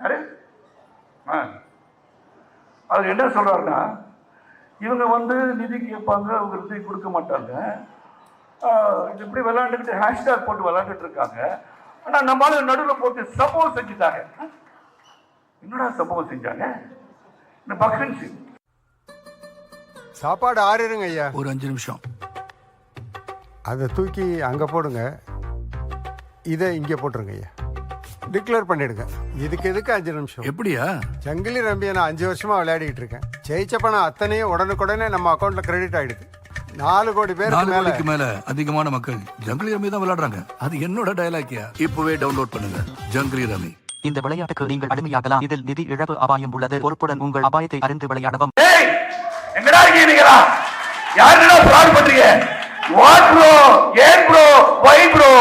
யாரு அது என்ன சொல்றாருன்னா, இவங்க வந்து நிதி கேட்பாங்க, அவங்க நிதி கொடுக்க மாட்டாங்க, இது இப்படி விளையாண்டுக்கிட்டு ஹேஷ்டாக் போட்டு விளையாண்டுட்டு இருக்காங்க. ஆனா நம்மளால நடுவில் போட்டு சம்பவம் செஞ்சுட்டாங்க. என்னடா சம்பவம் செஞ்சாங்க? பக்ரீன் சிங் சாப்பாடு ஆறிடுங்க ஐயா. ஒரு 5 நிமிஷம். அதை தூக்கி அங்கே போடுங்க, இதை இங்கே போட்டுருங்க ஐயா. டிக்ளேர் பண்ணிடுங்க. இதுக்கு எதுக்கு 5 நிமிஷம்? எப்படியா? ஜங்கிலி ரம்பியை நான் 5 வருஷமா விளையாடிக்கிட்டு இருக்கேன். ஜெயிச்ச பணம் அத்தனையும் உடனுக்குடனே நம்ம அக்கௌண்ட்ல கிரெடிட் ஆயிடுது. 4 கோடி பேருக்கு மேல அதிகமான மக்கள் ஜங்கிலி ரம்மி தான் விளையாடுறாங்க. அது என்னோட டயலாக்கியா? இப்பவே டவுன்லோட் பண்ணுங்க ஜங்கிலி ரம்மி. இந்த விளையாட்டுக்கு நீங்கள் அடிமையாகலாம். இதில் நிதி இழப்பு அபாயம் உள்ளது. பொறுப்புடன் உங்கள் அபாயத்தை அறிந்து விளையாடவும். எங்கடா இருக்கீங்களா? யாருடா ஃப்ராட் பண்றீங்க? What bro? ஏன் ப்ரோ? வை ப்ரோ?